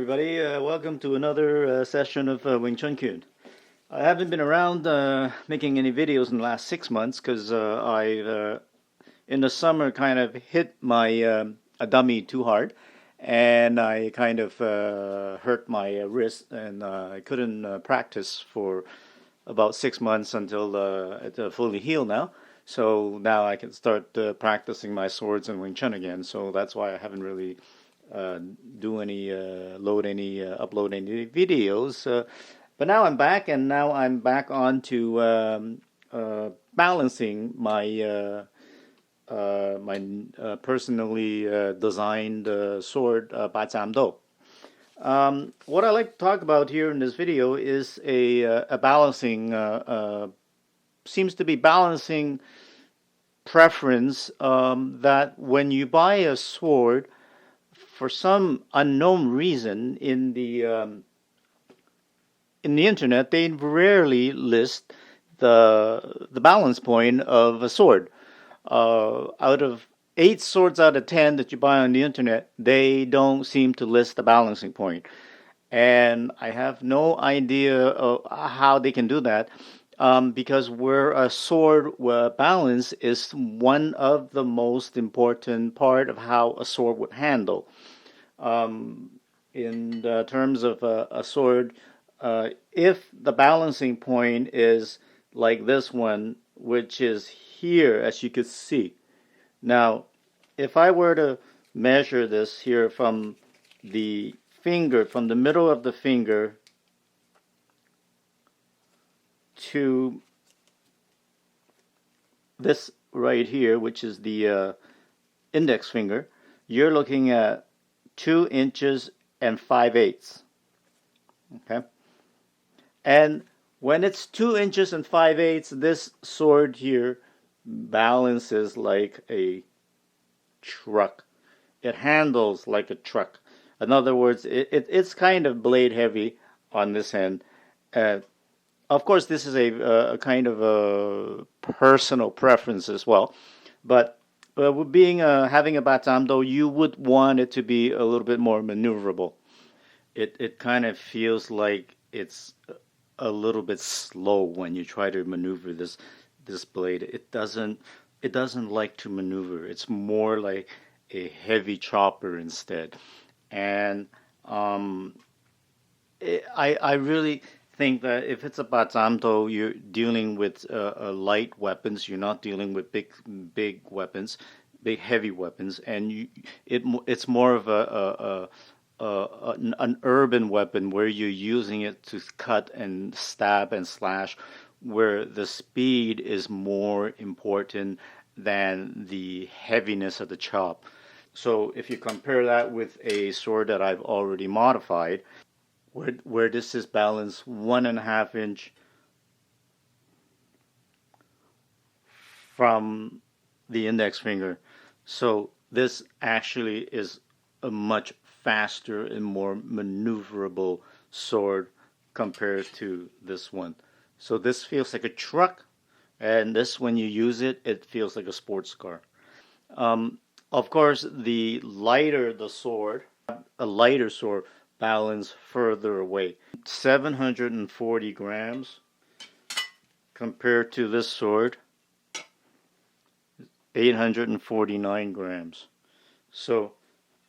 everybody. Welcome to another session of Wing Chun Kyun. I haven't been around making any videos in the last 6 months because in the summer, kind of hit my a dummy too hard, and I kind of hurt my wrist, and I couldn't practice for about 6 months until it fully healed now. So now I can start practicing my swords and Wing Chun again. So that's why I haven't really uh, upload any videos. But now I'm back, and now I'm back on to balancing my personally designed sword, Bart Cham Dao. What I like to talk about here in this video is a balancing, seems to be balancing preference that when you buy a sword, for some unknown reason in the internet, they rarely list the balance point of a sword. Out of 8 swords out of 10 that you buy on the internet, they don't seem to list the balancing point. And I have no idea of how they can do that, because where a sword balance is one of the most important part of how a sword would handle. Um, in terms of a sword, if the balancing point is like this one, which is here, as you can see. Now, if I were to measure this here from the finger, from the middle of the finger to this right here, which is the index finger, you're looking at 2 inches and 5/8. Okay? And when it's 2 inches and 5/8, this sword here balances like a truck. It handles like a truck. In other words, it's kind of blade heavy on this end. Uh, of course, this is a kind of a personal preference as well. But with being having a Bart Cham Dao, you would want it to be a little bit more maneuverable. It kind of feels like it's a little bit slow when you try to maneuver this blade. It doesn't like to maneuver. It's more like a heavy chopper instead. And um, I really think that if it's a Bart Cham Dao, you're dealing with light weapons. You're not dealing with big weapons, big heavy weapons, and it's more of an urban weapon where you're using it to cut and stab and slash, where the speed is more important than the heaviness of the chop. So if you compare that with a sword that I've already modified, where this is balanced 1.5 inch from the index finger, so this actually is a much faster and more maneuverable sword compared to this one. So this feels like a truck, and this, when you use it, it feels like a sports car. Um, of course, the lighter the sword, a lighter sword balance further away. 740 grams compared to this sword, 849 grams. So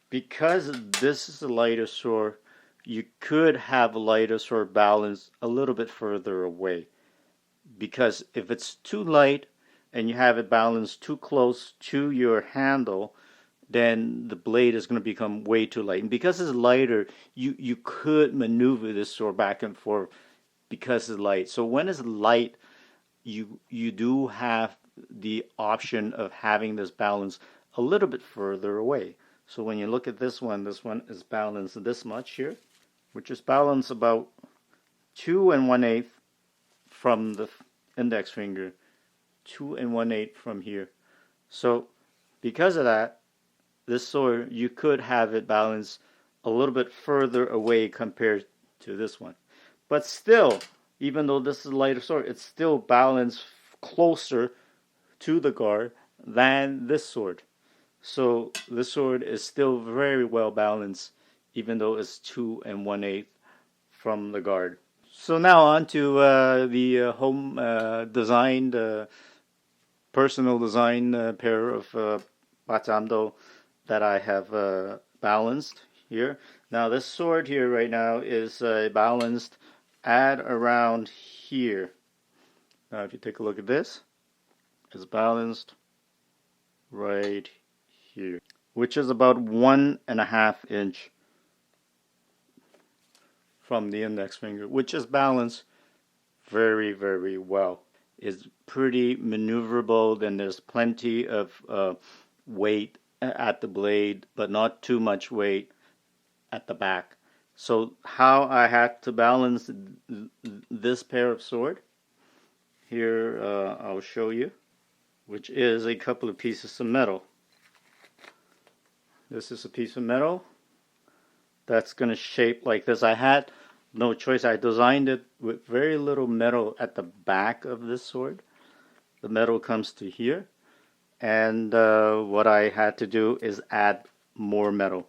because this is a lighter sword, you could have a lighter sword balance a little bit further away. Because if it's too light and you have it balanced too close to your handle, then the blade is going to become way too light. And because it's lighter, you could maneuver this sword back and forth because it's light. So when it's light, you do have the option of having this balance a little bit further away. So when you look at this one is balanced this much here, which is balanced about 2 1/8 from the index finger, 2 1/8 from here. So because of that, this sword, you could have it balanced a little bit further away compared to this one. But still, even though this is a lighter sword, it's still balanced closer to the guard than this sword. So this sword is still very well balanced even though it's 2 1/8 from the guard. So now on to the home designed, personal design pair of Bart Cham Dao that I have balanced here. Now this sword here right now is balanced at around here. Now if you take a look at this, it's balanced right here, which is about 1.5 inch from the index finger, which is balanced very, very well. It's pretty maneuverable, then there's plenty of weight at the blade, but not too much weight at the back. So how I had to balance this pair of sword, here I'll show you, which is a couple of pieces of metal. This is a piece of metal that's going to shape like this. I had no choice. I designed it with very little metal at the back of this sword. The metal comes to here, and what I had to do is add more metal.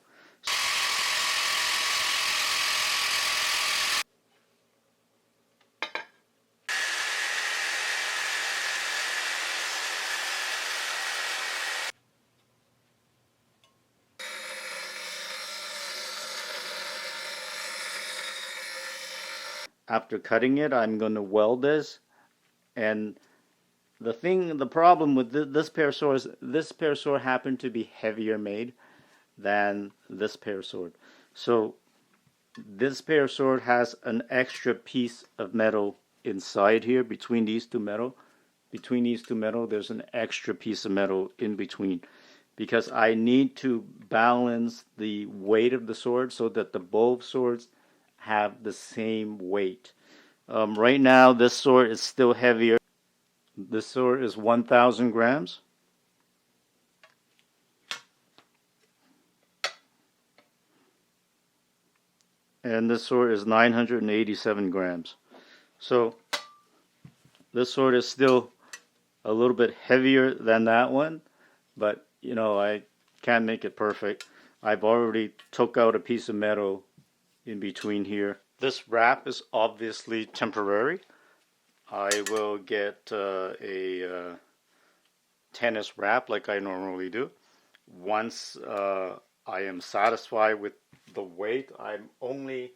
After cutting it, I'm going to weld this, and the problem with this pair of swords, this pair of sword happened to be heavier made than this pair of sword. So this pair of sword has an extra piece of metal inside here between these two metal. Between these two metal, there's an extra piece of metal in between, because I need to balance the weight of the sword so that the both swords have the same weight. Right now, this sword is still heavier. This sword is 1,000 grams. And this sword is 987 grams. So this sword is still a little bit heavier than that one, but you know, I can't make it perfect. I've already took out a piece of metal in between here. This wrap is obviously temporary. I will get a tennis wrap like I normally do. Once I am satisfied with the weight, I'm only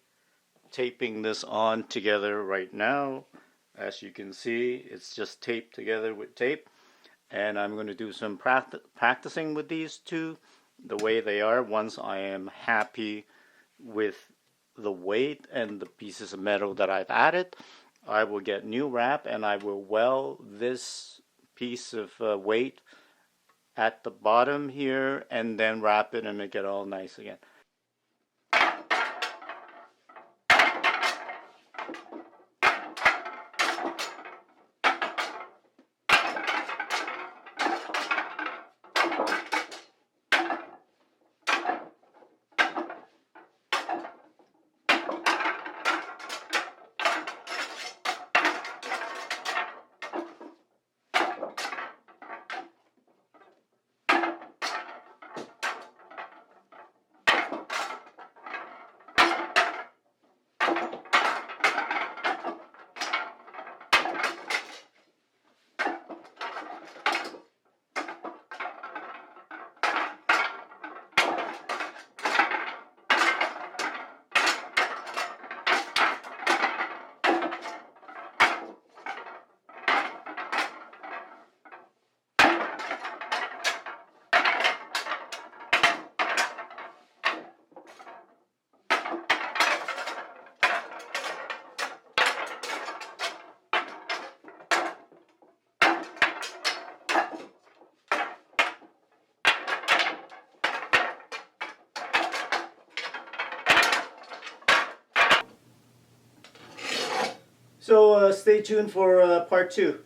taping this on together right now. As you can see, it's just taped together with tape, and I'm going to do some practicing with these two the way they are. Once I am happy with the weight and the pieces of metal that I've added, I will get new wrap and I will weld this piece of weight at the bottom here and then wrap it and make it all nice again. So stay tuned for part 2.